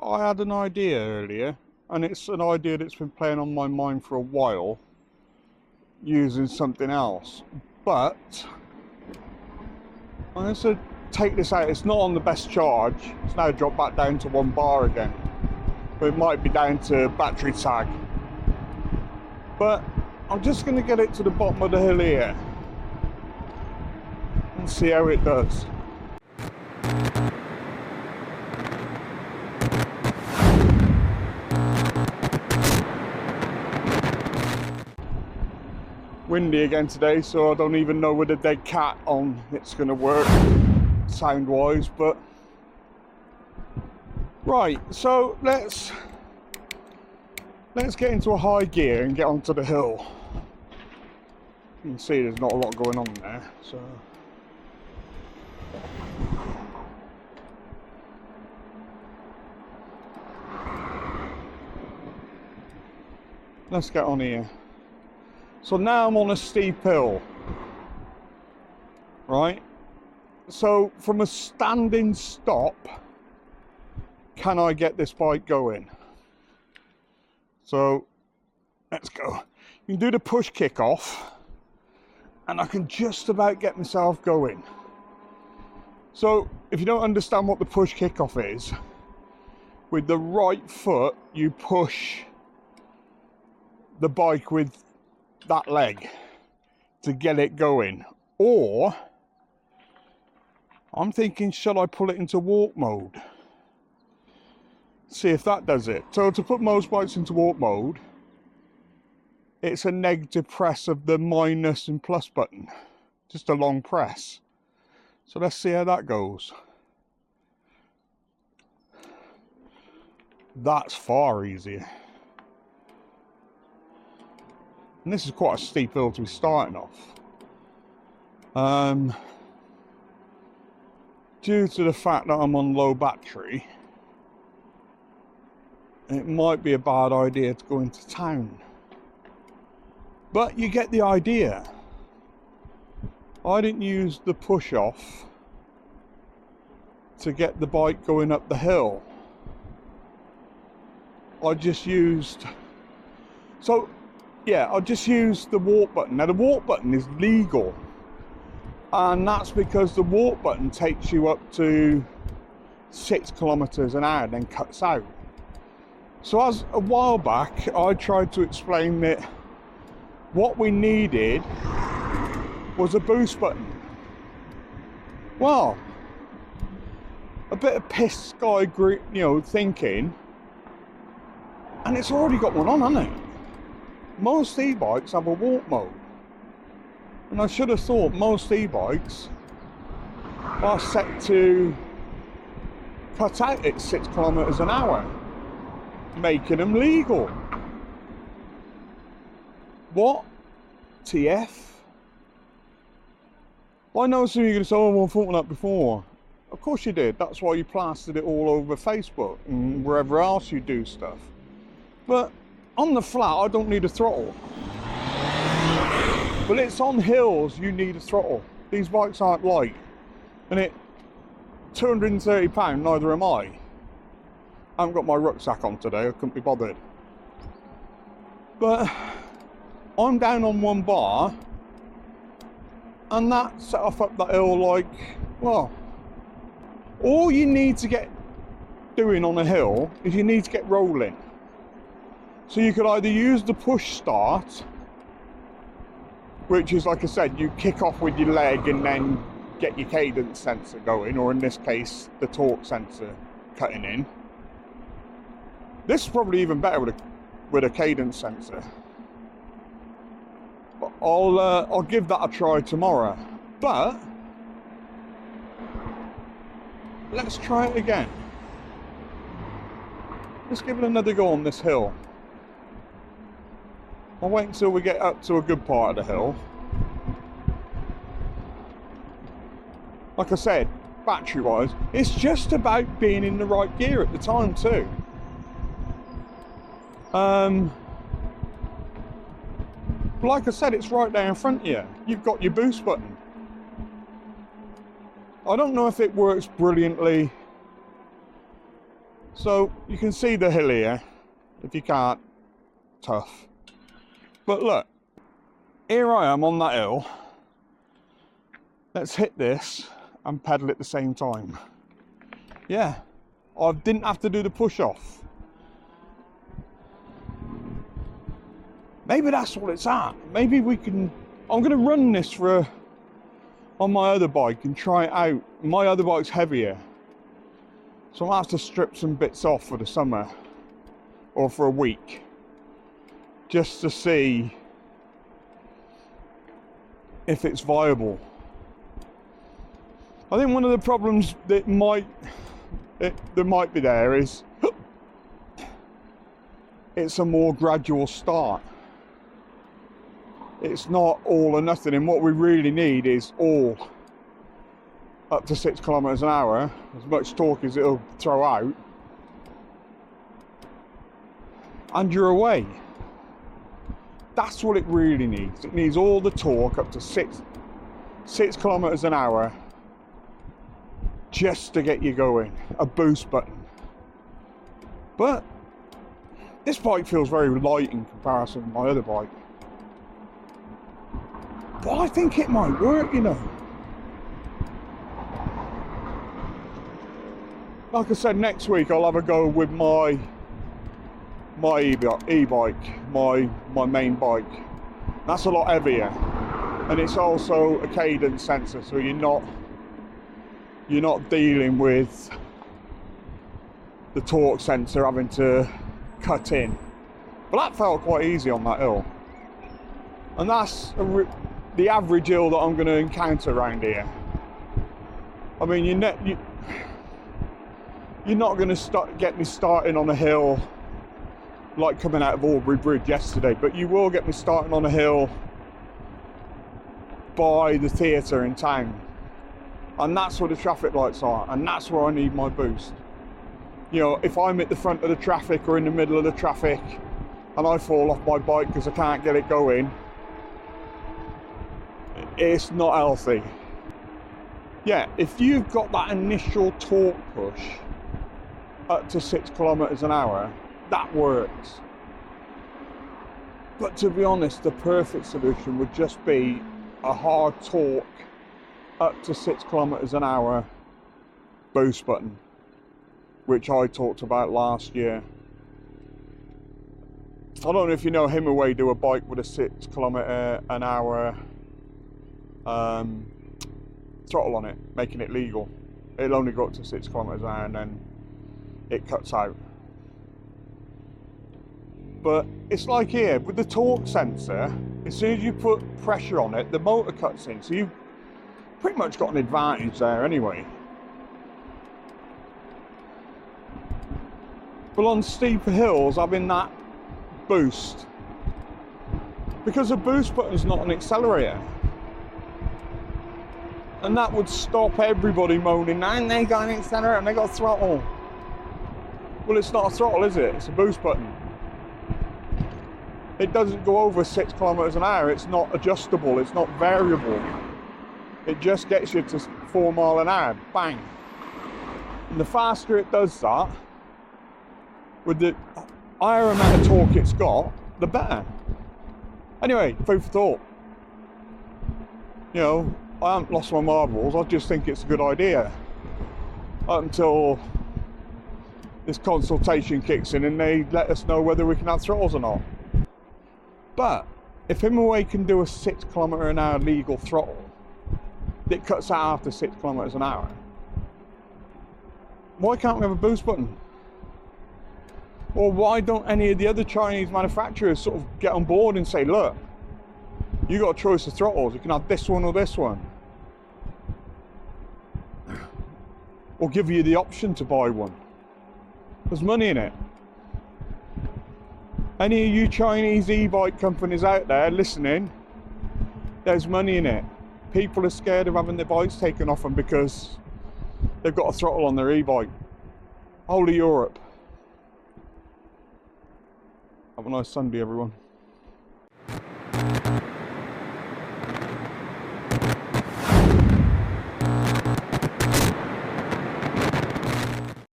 I had an idea earlier, and it's an idea that's been playing on my mind for a while, using something else. But I'm going to take this out. It's not on the best charge. It's now dropped back down to 1 bar again. But it might be down to battery tag. But I'm just going to get it to the bottom of the hill here and see how it does. Windy again today, so I don't even know with a dead cat on it's going to work sound wise. But right, so let's get into a high gear and get onto the hill. You can see there's not a lot going on there, so let's get on here. So now I'm on a steep hill, right? So from a standing stop, can I get this bike going? So let's go. You can do the push kick off, and I can just about get myself going. So if you don't understand what the push kick off is, with the right foot you push the bike with that leg to get it going. Or I'm thinking, shall I pull it into walk mode? See if that does it. So to put most bikes into walk mode, it's a negative press of the minus and plus button, just a long press. So let's see how that goes. That's far easier. And this is quite a steep hill to be starting off. Due to the fact that I'm on low battery, it might be a bad idea to go into town. But you get the idea. I didn't use the push off to get the bike going up the hill. I just used... I just used the walk button. Now the walk button is legal, and that's because the walk button takes you up to 6 kilometers an hour and then cuts out. So as a while back I tried to explain that what we needed was a boost button. Well, a bit of piss guy group, thinking, and it's already got one on, hasn't it? Most e-bikes have a walk mode, and I should have thought most e-bikes are set to cut out at 6 kilometers an hour, making them legal. What? TF? I know some of you are going to say, oh, I thought of that before. Of course you did. That's why you plastered it all over Facebook and wherever else you do stuff. But on the flat, I don't need a throttle. But it's on hills you need a throttle. These bikes aren't light. And at £230, neither am I. I haven't got my rucksack on today, I couldn't be bothered. But I'm down on 1 bar, and that set off up that hill like, well, all you need to get doing on a hill is you need to get rolling. So you could either use the push start, which is, like I said, you kick off with your leg and then get your cadence sensor going, or in this case, the torque sensor cutting in. This is probably even better with a cadence sensor. But I'll give that a try tomorrow. But let's try it again. Let's give it another go on this hill. I'll wait until we get up to a good part of the hill. Like I said, battery wise, it's just about being in the right gear at the time too. Like I said, it's right there in front of you. You've got your boost button. I don't know if it works brilliantly So you can see the hill here. If you can't, tough. But look, here I am on that hill. Let's hit this and pedal at the same time. Yeah, I didn't have to do the push off. Maybe that's what it's at. Maybe we can, I'm gonna run this for on my other bike and try it out. My other bike's heavier, so I'll have to strip some bits off for the summer or for a week just to see if it's viable. I think one of the problems that might be there is it's a more gradual start. It's not all or nothing, and what we really need is all up to 6 kilometers an hour, as much torque as it'll throw out, and you're away. That's what it really needs. It needs all the torque up to 6 kilometers an hour just to get you going, a boost button. But this bike feels very light in comparison to my other bike. But I think it might work, you know. Like I said, next week I'll have a go with my e-bike, my main bike. That's a lot heavier, and it's also a cadence sensor, so you're not dealing with the torque sensor having to cut in. But that felt quite easy on that hill, and that's the average hill that I'm going to encounter around here. I mean, you're not going to get me starting on a hill like coming out of Albury Bridge yesterday, but you will get me starting on a hill by the theatre in town, and that's where the traffic lights are, and that's where I need my boost. You know, if I'm at the front of the traffic or in the middle of the traffic and I fall off my bike because I can't get it going, it's not healthy. Yeah, if you've got that initial torque push up to 6 kilometers an hour, that works. But to be honest, the perfect solution would just be a hard torque up to 6 kilometers an hour boost button, which I talked about last year. I don't know if you know, Himaway do a bike with a 6 kilometer an hour throttle on it, making it legal. It'll only go up to 6 kilometers an hour and then it cuts out. But it's like here with the torque sensor, as soon as you put pressure on it, the motor cuts in, so you've pretty much got an advantage there anyway. But on steeper hills, having that boost, because a boost button is not an accelerator, and that would stop everybody moaning, and they got an accelerator and they got a throttle. Well, it's not a throttle, is it? It's a boost button. It doesn't go over 6 kilometers an hour. It's not adjustable. It's not variable. It just gets you to 4 miles an hour. Bang. And the faster it does that, with the higher amount of torque it's got, the better. Anyway, food for thought. You know, I haven't lost my marbles. I just think it's a good idea. Up until this consultation kicks in and they let us know whether we can have throttles or not. But if Himaway can do a 6 kilometer an hour legal throttle that cuts out after 6 kilometers an hour, why can't we have a boost button? Or why don't any of the other Chinese manufacturers sort of get on board and say, look, you got a choice of throttles, you can have this one or this one, or give you the option to buy one. There's money in it. Any of you Chinese e-bike companies out there listening, there's money in it. People are scared of having their bikes taken off them because they've got a throttle on their e-bike. Whole of Europe. Have a nice Sunday, everyone.